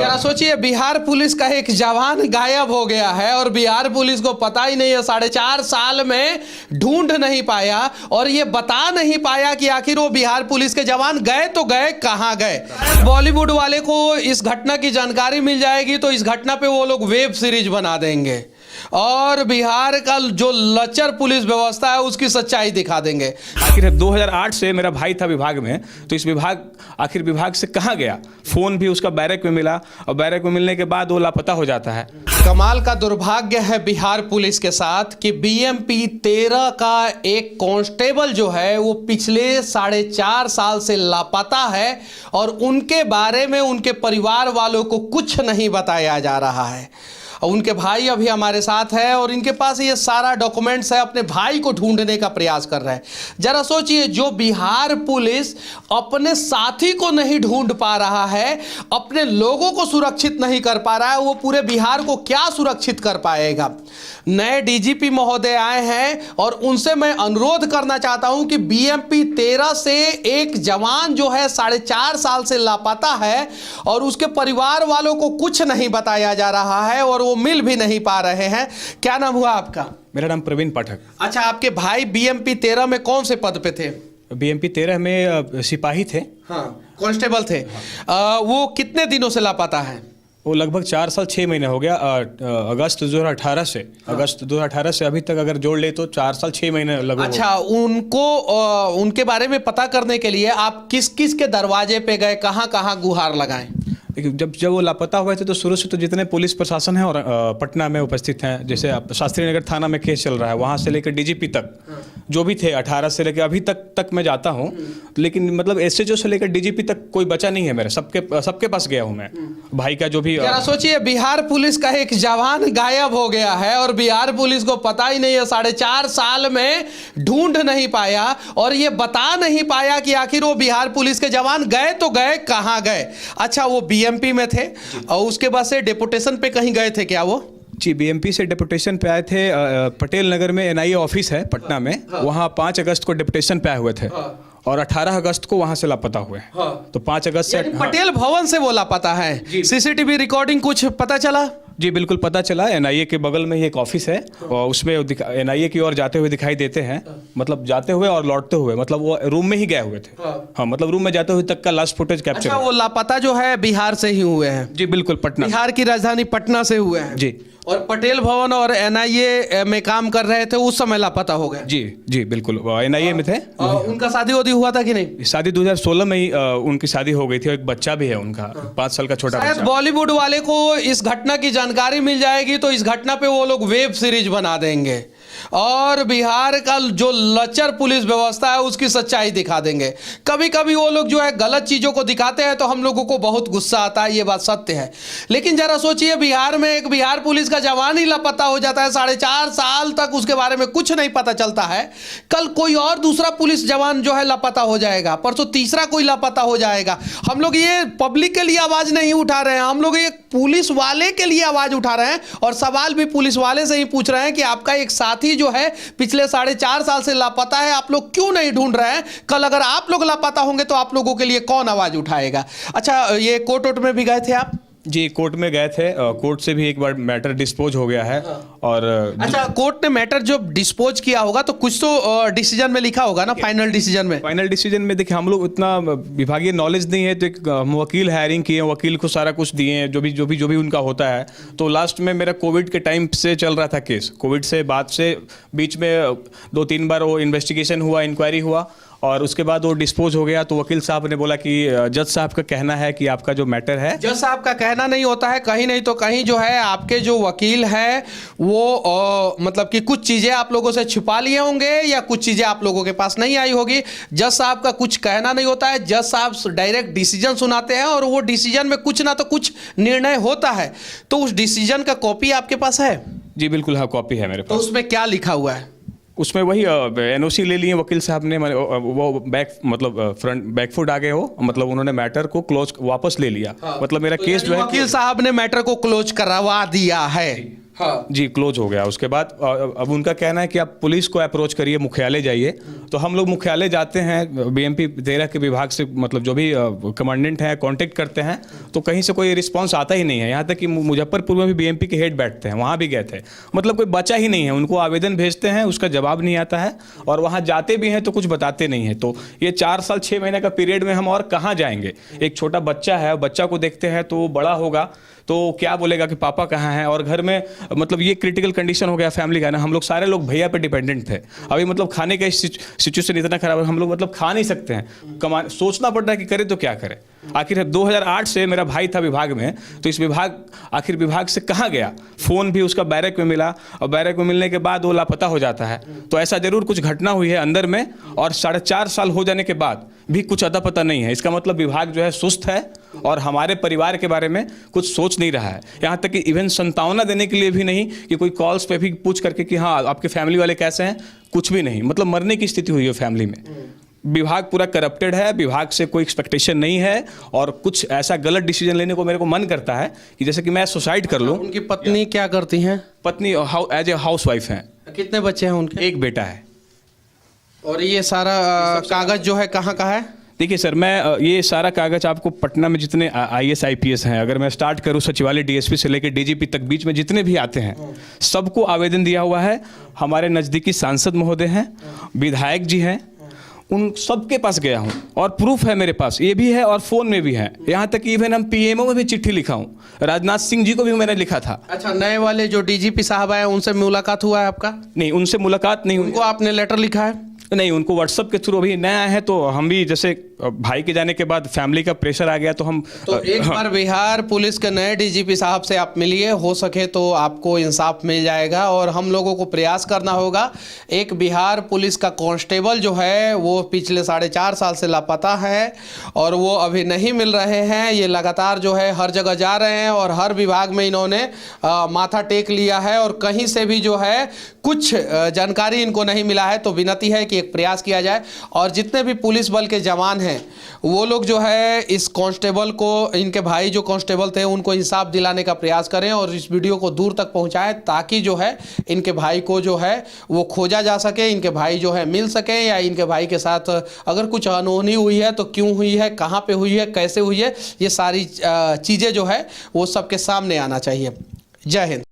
जरा सोचिए, बिहार पुलिस का एक जवान गायब हो गया है और बिहार पुलिस को पता ही नहीं है, 4.5 साल में ढूंढ नहीं पाया और ये बता नहीं पाया कि आखिर वो बिहार पुलिस के जवान गए तो गए कहां गए। बॉलीवुड वाले को इस घटना की जानकारी मिल जाएगी तो इस घटना पे वो लोग वेब सीरीज बना देंगे और बिहार का जो लचर पुलिस व्यवस्था है उसकी सच्चाई दिखा देंगे। आखिर 2008 से मेरा भाई था विभाग में, तो इस आखिर विभाग से कहाँ गया? फोन भी उसका बैरक में मिला और बैरक में मिलने के बाद वो लापता हो जाता है। कमाल का दुर्भाग्य है बिहार पुलिस के साथ कि बीएमपी 13 का एक कांस्टेबल जो है वो पिछले 4.5 साल से लापता है और उनके बारे में उनके परिवार वालों को कुछ नहीं बताया जा रहा है। उनके भाई अभी हमारे साथ है और इनके पास ये सारा डॉक्यूमेंट्स है, अपने भाई को ढूंढने का प्रयास कर रहे हैं। जरा सोचिए, जो बिहार पुलिस अपने साथी को नहीं ढूंढ पा रहा है, अपने लोगों को सुरक्षित नहीं कर पा रहा है, वो पूरे बिहार को क्या सुरक्षित कर पाएगा। नए डीजीपी महोदय आए हैं और उनसे मैं अनुरोध करना चाहता हूं कि बीएमपी 13 से एक जवान जो है 4.5 साल से लापता है और उसके परिवार वालों को कुछ नहीं बताया जा रहा है और वो मिल भी नहीं पा रहे हैं। क्या नाम हुआ आपका? मेरा नाम प्रवीण पाठक। अच्छा, आपके भाई बीएमपी 13 में कौन से पद पे थे? बीएमपी 13 में सिपाही थे। हाँ, कांस्टेबल थे। वो कितने दिनों से लापता है? वो लगभग 4 साल 6 महीने हो गया। अगस्त 2018 से अगस्त 2018 से अभी तक अगर जोड़ ले तो 4 साल 6 महीने लगभग। अच्छा, उनको उनके बारे में पता करने के लिए आप किस किस के दरवाजे पे गए, कहाँ कहाँ गुहार लगाएं? देखिए, जब वो लापता हुए थे तो शुरू से तो जितने पुलिस प्रशासन है और पटना में उपस्थित हैं, जैसे शास्त्री नगर थाना में केस चल रहा है, वहाँ से लेकर डीजीपी तक जो भी थे 18 से लेकर अभी तक मैं जाता हूँ, लेकिन मतलब एसएचओ से लेकर डीजीपी तक कोई बचा नहीं है मेरे। सबके पास गया हूँ मैं। भाई का जो भी जरा सोचिए, बिहार पुलिस का एक जवान गायब हो गया है और बिहार पुलिस को पता ही नहीं है, 4.5 साल में ढूंढ नहीं पाया और ये बता नहीं पाया कि आखिर वो बिहार पुलिस के जवान गए तो गए कहां गए। अच्छा, वो बीएमपी में थे और उसके बाद से डेपुटेशन पे कहीं गए थे क्या वो? जी, बीएमपी से डेपुटेशन पे आए थे। पटेल नगर में एनआईए ऑफिस है पटना में, वहाँ 5 अगस्त को डेपुटेशन पे आए हुए थे और 18 अगस्त को वहां से लापता हुए। तो 5 अगस्त से पटेल भवन से वो लापता है। सीसीटीवी रिकॉर्डिंग कुछ पता चला? जी बिल्कुल पता चला। एनआईए के बगल में ही एक ऑफिस है और उसमें एनआईए की ओर जाते हुए दिखाई देते हैं, मतलब जाते हुए और लौटते हुए, मतलब वो रूम में ही गए हुए थे। हाँ, मतलब रूम में जाते हुए तक का लास्ट फुटेज कैप्चर। अच्छा, वो लापता जो है बिहार से ही हुए हैं? जी बिल्कुल, पटना, बिहार की राजधानी पटना से हुए हैं। जी। और पटेल भवन और एनआईए में काम कर रहे थे उस समय लापता हो गए? जी जी बिल्कुल, एनआईए में थे। उनका शादी वादी हुआ था कि नहीं? शादी 2016 में ही उनकी शादी हो गई थी और एक बच्चा भी है उनका, 5 साल का छोटा बच्चा। बॉलीवुड वाले को इस घटना की जानकारी मिल जाएगी तो इस घटना पे वो लोग वेब सीरीज बना देंगे और बिहार का जो लचर पुलिस व्यवस्था है उसकी सच्चाई दिखा देंगे। कभी कभी वो लोग जो है गलत चीजों को दिखाते हैं तो हम लोगों को बहुत गुस्सा आता है, ये बात सत्य है। लेकिन जरा सोचिए, बिहार में एक बिहार पुलिस का जवान ही लापता हो जाता है, 4.5 साल तक उसके बारे में कुछ नहीं पता चलता है। कल कोई और दूसरा पुलिस जवान जो है लापता हो जाएगा, परसों तीसरा कोई लापता हो जाएगा। हम लोग ये पब्लिक के लिए आवाज नहीं उठा रहे हैं, हम लोग ये पुलिस वाले के लिए आवाज उठा रहे हैं और सवाल भी पुलिस वाले से ही पूछ रहे हैं कि आपका एक साथी जो है पिछले 4.5 साल से लापता है, आप लोग क्यों नहीं ढूंढ रहे हैं? कल अगर आप लोग लापता होंगे तो आप लोगों के लिए कौन आवाज उठाएगा? अच्छा, ये कोर्ट में भी गए थे आप? जी, कोर्ट में गए थे। कोर्ट से भी एक बार मैटर डिस्पोज हो गया है। और अच्छा, कोर्ट ने मैटर जो डिस्पोज किया होगा तो कुछ तो डिसीजन में लिखा होगा ना, फाइनल डिसीजन में? फाइनल डिसीजन में देखिए, हम लोग उतना विभागीय नॉलेज नहीं है, तो एक हम वकील हायरिंग किए, वकील को सारा कुछ दिए हैं जो भी उनका होता है। तो लास्ट में मेरा कोविड के टाइम से चल रहा था केस, कोविड से बाद से बीच में 2-3 बार वो इन्वेस्टिगेशन हुआ, इंक्वायरी हुआ और उसके बाद वो डिस्पोज हो गया। तो वकील साहब ने बोला कि जज साहब का कहना है कि आपका जो मैटर है। जज साहब का कहना नहीं होता है, कहीं नहीं तो कहीं जो है आपके जो वकील है वो मतलब कि कुछ चीज़ें आप लोगों से छुपा लिए होंगे या कुछ चीज़ें आप लोगों के पास नहीं आई होगी। जज साहब का कुछ कहना नहीं होता है, जज साहब डायरेक्ट डिसीजन सुनाते हैं और वो डिसीजन में कुछ ना तो कुछ निर्णय होता है। तो उस डिसीजन का कॉपी आपके पास है? जी बिल्कुल, हाँ, कॉपी है मेरे पास। तो उसमें क्या लिखा हुआ है? उसमें वही एनओसी ले लिए वकील साहब ने, वो बैक फुट आ गए हो, मतलब उन्होंने मैटर को क्लोज वापस ले लिया। मतलब मेरा केस जो है, वकील साहब ने मैटर को क्लोज करवा दिया है। हाँ। जी क्लोज हो गया। उसके बाद अब उनका कहना है कि आप पुलिस को अप्रोच करिए, मुख्यालय जाइए। तो हम लोग मुख्यालय जाते हैं, बीएमपी 13 के विभाग से मतलब जो भी कमांडेंट हैं कांटेक्ट करते हैं, तो कहीं से कोई रिस्पांस आता ही नहीं है। यहाँ तक कि मुजफ्फरपुर में भी बीएमपी के हेड बैठते हैं, वहाँ भी गए थे, मतलब कोई बचा ही नहीं है। उनको आवेदन भेजते हैं, उसका जवाब नहीं आता है, और वहाँ जाते भी हैं तो कुछ बताते नहीं है। तो ये 4 साल 6 महीने का पीरियड में हम और कहाँ जाएंगे? एक छोटा बच्चा है, बच्चा को देखते हैं तो वो बड़ा होगा तो क्या बोलेगा कि पापा कहाँ हैं? और घर में मतलब ये क्रिटिकल कंडीशन हो गया फैमिली का ना, हम लोग सारे लोग भैया पे डिपेंडेंट थे। अभी मतलब खाने का सिचुएशन इतना खराब है, हम लोग मतलब खा नहीं सकते हैं, कमा सोचना पड़ रहा है कि करें तो क्या करें। आखिर 2008 से मेरा भाई था विभाग में, तो इस आखिर विभाग से कहाँ गया? फ़ोन भी उसका बैरक में मिला, और बैरक में मिलने के बाद वो लापता हो जाता है। तो ऐसा जरूर कुछ घटना हुई है अंदर में, और 4.5 साल हो जाने के बाद भी कुछ अता पता नहीं है। इसका मतलब विभाग जो है सुस्त है और हमारे परिवार के बारे में कुछ सोच नहीं रहा है। यहाँ तक कि इवन संतावना देने के लिए भी नहीं, कि कोई कॉल्स पे भी पूछ करके कि हाँ आपके फैमिली वाले कैसे हैं, कुछ भी नहीं। मतलब मरने की स्थिति हुई है फैमिली में। विभाग पूरा करप्टेड है, विभाग से कोई एक्सपेक्टेशन नहीं है, और कुछ ऐसा गलत डिसीजन लेने को मेरे को मन करता है कि जैसे कि मैं सुसाइड कर लूँ। उनकी पत्नी क्या करती हैं? पत्नी एज ए हाउस वाइफ हैं। कितने बच्चे हैं उनके? एक बेटा है। और ये सारा कागज जो है कहाँ का है? देखिए सर, मैं ये सारा कागज आपको पटना में जितने IAS IPS हैं, अगर मैं स्टार्ट करूं सचिवालय DSP से लेकर DGP तक, बीच में जितने भी आते हैं सबको आवेदन दिया हुआ है। हमारे नज़दीकी सांसद महोदय हैं, विधायक जी हैं, उन सबके पास गया हूं, और प्रूफ है मेरे पास, ये भी है और फ़ोन में भी है। यहाँ तक कि इवन हम PMO में भी चिट्ठी लिखा हूँ, राजनाथ सिंह जी को भी मैंने लिखा था। अच्छा, नए वाले जो DGP साहब आए उनसे मुलाकात हुआ है आपका? नहीं, उनसे मुलाकात नहीं हुई। उनको आपने लेटर लिखा है? नहीं, उनको व्हाट्सअप के थ्रू अभी नया है, तो हम भी जैसे भाई के जाने के बाद फैमिली का प्रेशर आ गया, तो हम तो एक बार बिहार पुलिस के नए DGP साहब से आप मिलिए, हो सके तो आपको इंसाफ मिल जाएगा। और हम लोगों को प्रयास करना होगा। एक बिहार पुलिस का कांस्टेबल जो है वो पिछले 4.5 साल से लापता है, और वो अभी नहीं मिल रहे हैं। ये लगातार जो है हर जगह जा रहे हैं, और हर विभाग में इन्होंने माथा टेक लिया है, और कहीं से भी जो है कुछ जानकारी इनको नहीं मिला है। तो विनती है कि एक प्रयास किया जाए, और जितने भी पुलिस बल के जवान हैं वो लोग जो है इस कांस्टेबल को, इनके भाई जो कांस्टेबल थे उनको इंसाफ दिलाने का प्रयास करें, और इस वीडियो को दूर तक पहुंचाएं, ताकि जो है इनके भाई को जो है वो खोजा जा सके, इनके भाई जो है मिल सके, या इनके भाई के साथ अगर कुछ अनहोनी हुई है तो क्यों हुई है, कहाँ पे हुई है, कैसे हुई है, ये सारी चीज़ें जो है वो सबके सामने आना चाहिए। जय हिंद।